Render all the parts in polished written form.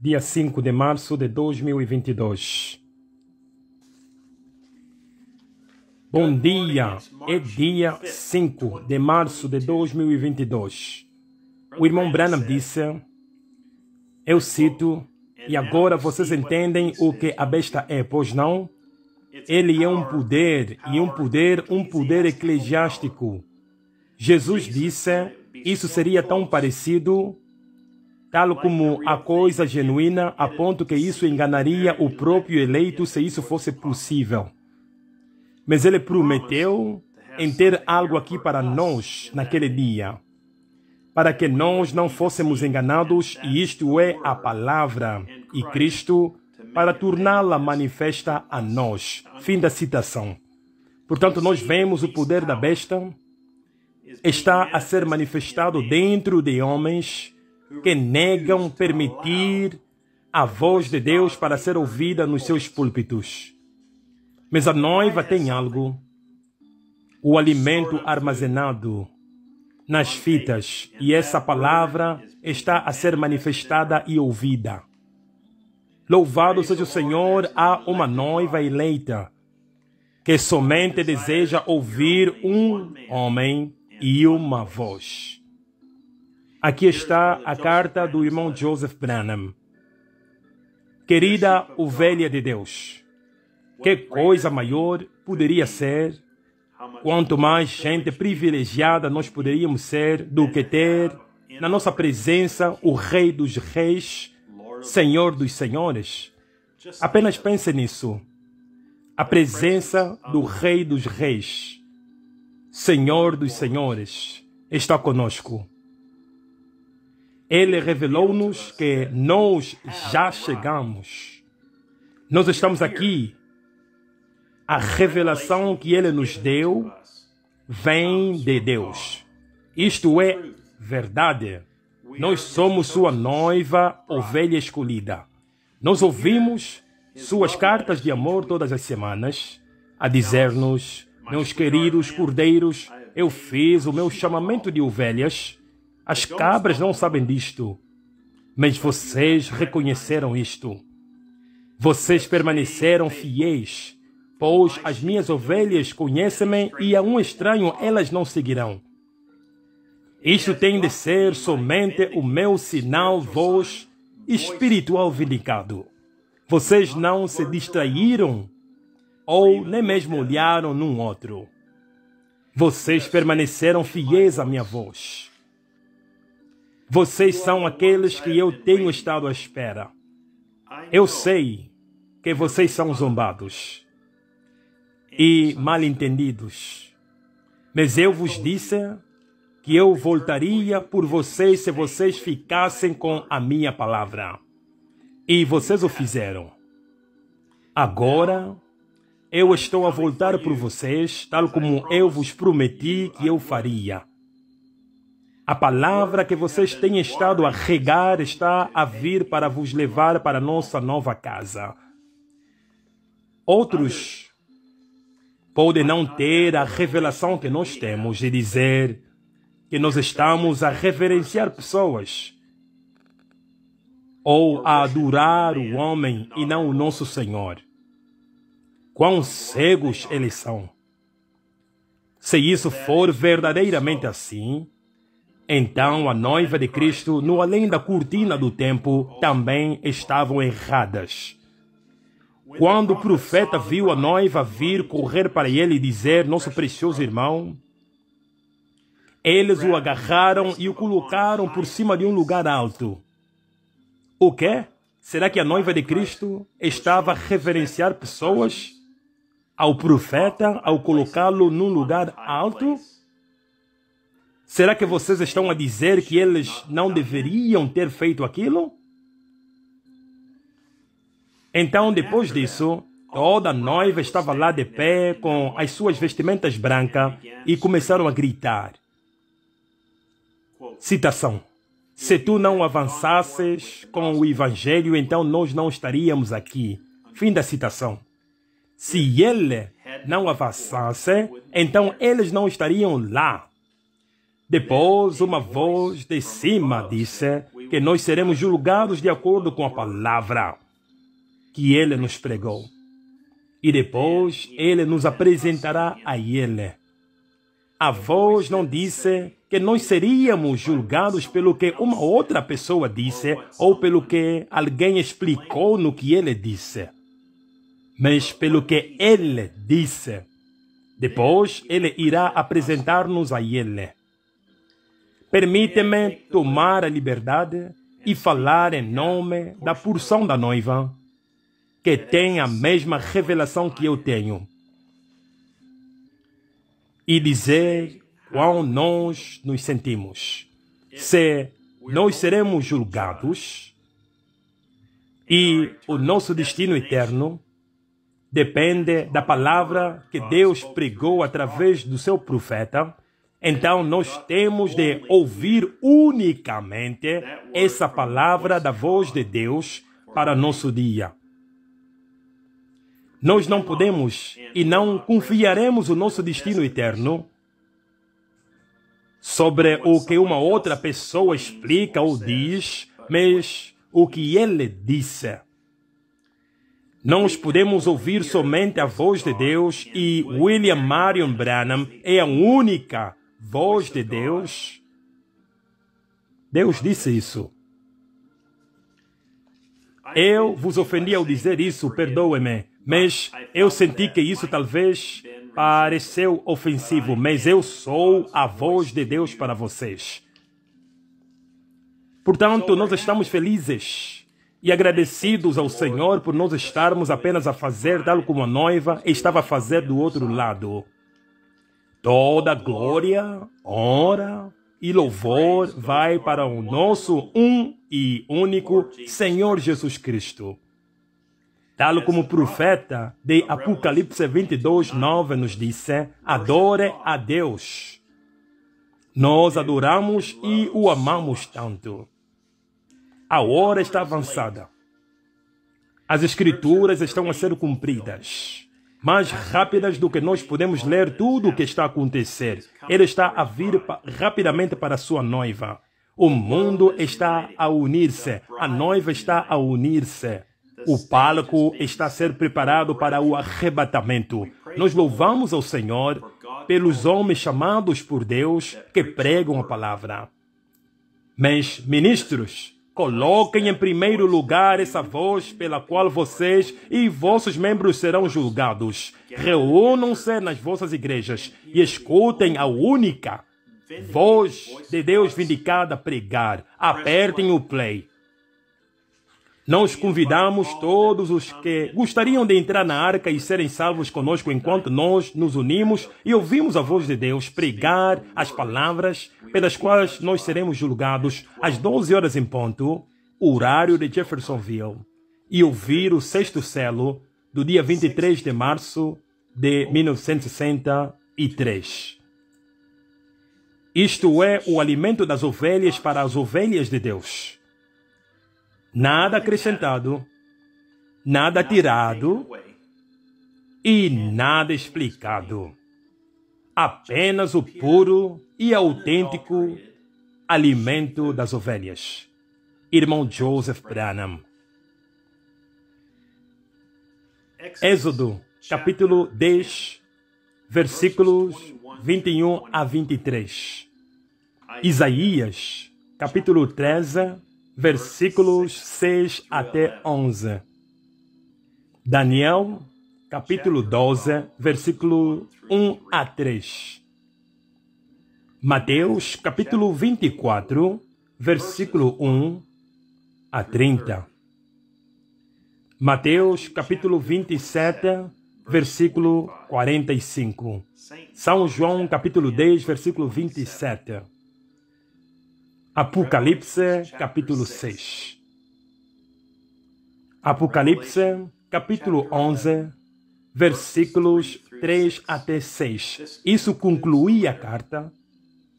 dia 5 de março de 2022. Bom dia, é dia 5 de março de 2022. O irmão Branham disse, eu cito, e agora vocês entendem o que a besta é, pois não? Ele é um poder, e um poder eclesiástico. Jesus disse, isso seria tão parecido, tal como a coisa genuína, a ponto que isso enganaria o próprio eleito se isso fosse possível. Mas ele prometeu em ter algo aqui para nós naquele dia, para que nós não fôssemos enganados, e isto é a palavra, e Cristo, para torná-la manifesta a nós. Fim da citação. Portanto, nós vemos o poder da besta está a ser manifestado dentro de homens que negam permitir a voz de Deus para ser ouvida nos seus púlpitos. Mas a noiva tem algo, o alimento armazenado nas fitas, e essa palavra está a ser manifestada e ouvida. Louvado seja o Senhor, há uma noiva eleita que somente deseja ouvir um homem e uma voz. Aqui está a carta do irmão Joseph Branham. Querida ovelha de Deus, que coisa maior poderia ser, quanto mais gente privilegiada nós poderíamos ser do que ter na nossa presença o Rei dos Reis, Senhor dos Senhores. Apenas pense nisso. A presença do Rei dos Reis, Senhor dos Senhores, está conosco. Ele revelou-nos que nós já chegamos. Nós estamos aqui. A revelação que Ele nos deu vem de Deus. Isto é verdade. Nós somos sua noiva, ovelha escolhida. Nós ouvimos suas cartas de amor todas as semanas, a dizer-nos, meus queridos cordeiros, eu fiz o meu chamamento de ovelhas. As cabras não sabem disto, mas vocês reconheceram isto. Vocês permaneceram fiéis, pois as minhas ovelhas conhecem-me e a um estranho elas não seguirão. Isto tem de ser somente o meu sinal, voz espiritual vindicado. Vocês não se distraíram ou nem mesmo olharam num outro. Vocês permaneceram fiéis à minha voz. Vocês são aqueles que eu tenho estado à espera. Eu sei que vocês são zombados e mal entendidos, mas eu vos disse que eu voltaria por vocês se vocês ficassem com a minha palavra. E vocês o fizeram. Agora, eu estou a voltar por vocês, tal como eu vos prometi que eu faria. A palavra que vocês têm estado a regar está a vir para vos levar para nossa nova casa. Outros podem não ter a revelação que nós temos de dizer que nós estamos a reverenciar pessoas ou a adorar o homem e não o nosso Senhor. Quão cegos eles são! Se isso for verdadeiramente assim, então a noiva de Cristo, no além da cortina do tempo, também estavam erradas. Quando o profeta viu a noiva vir correr para ele e dizer, nosso precioso irmão, eles o agarraram e o colocaram por cima de um lugar alto. O quê? Será que a noiva de Cristo estava a reverenciar pessoas ao profeta ao colocá-lo num lugar alto? Será que vocês estão a dizer que eles não deveriam ter feito aquilo? Então, depois disso, toda a noiva estava lá de pé com as suas vestimentas brancas e começaram a gritar. Citação. Se tu não avançasses com o Evangelho, então nós não estaríamos aqui. Fim da citação. Se ele não avançasse, então eles não estariam lá. Depois, uma voz de cima disse, que nós seremos julgados de acordo com a palavra que Ele nos pregou. E depois Ele nos apresentará a Ele. A voz não disse que nós seríamos julgados pelo que uma outra pessoa disse ou pelo que alguém explicou no que Ele disse, mas pelo que Ele disse. Depois Ele irá apresentar-nos a Ele. Permite-me tomar a liberdade e falar em nome da porção da noiva, que tem a mesma revelação que eu tenho, e dizer quão nós nos sentimos. Se nós seremos julgados e o nosso destino eterno depende da palavra que Deus pregou através do seu profeta, então nós temos de ouvir unicamente essa palavra da voz de Deus para nosso dia. Nós não podemos e não confiaremos o nosso destino eterno sobre o que uma outra pessoa explica ou diz, mas o que Ele disse. Nós podemos ouvir somente a voz de Deus e William Marion Branham é a única voz de Deus. Deus disse isso. Eu vos ofendi ao dizer isso, perdoe-me, mas eu senti que isso talvez pareceu ofensivo, mas eu sou a voz de Deus para vocês. Portanto, nós estamos felizes e agradecidos ao Senhor por nós estarmos apenas a fazer tal como a noiva estava a fazer do outro lado. Toda glória, honra e louvor vai para o nosso e único Senhor Jesus Cristo. Tal como o profeta de Apocalipse 22:9 nos disse, adore a Deus. Nós adoramos e o amamos tanto. A hora está avançada. As escrituras estão a ser cumpridas. Mais rápidas do que nós podemos ler tudo o que está a acontecer. Ele está a vir rapidamente para a sua noiva. O mundo está a unir-se. A noiva está a unir-se. O palco está a ser preparado para o arrebatamento. Nós louvamos ao Senhor pelos homens chamados por Deus que pregam a palavra. Mas, ministros, coloquem em primeiro lugar essa voz pela qual vocês e vossos membros serão julgados. Reúnam-se nas vossas igrejas e escutem a única voz de Deus vindicada a pregar. Apertem o play. Nós convidamos todos os que gostariam de entrar na arca e serem salvos conosco enquanto nós nos unimos e ouvimos a voz de Deus pregar as palavras pelas quais nós seremos julgados às 12 horas em ponto, horário de Jeffersonville, e ouvir o sexto selo do dia 23 de março de 1963. Isto é o alimento das ovelhas para as ovelhas de Deus. Nada acrescentado, nada tirado e nada explicado. Apenas o puro e autêntico alimento das ovelhas. Irmão Joseph Branham. Êxodo, capítulo 10, versículos 21 a 23. Isaías, capítulo 13, versículos 6 até 11. Daniel, capítulo 12, versículo 1 a 3. Mateus, capítulo 24, versículo 1 a 30. Mateus, capítulo 27, versículo 45. São João, capítulo 10, versículo 27. Apocalipse, capítulo 6. Apocalipse, capítulo 11, versículos 3 até 6. Isso concluía a carta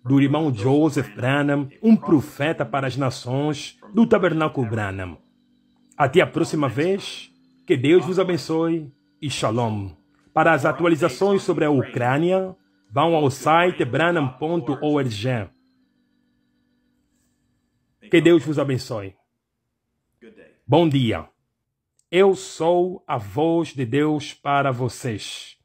do irmão Joseph Branham, um profeta para as nações do Tabernáculo Branham. Até a próxima vez, que Deus vos abençoe e shalom. Para as atualizações sobre a Ucrânia, vão ao site branham.org. Que Deus vos abençoe. Bom dia. Eu sou a voz de Deus para vocês.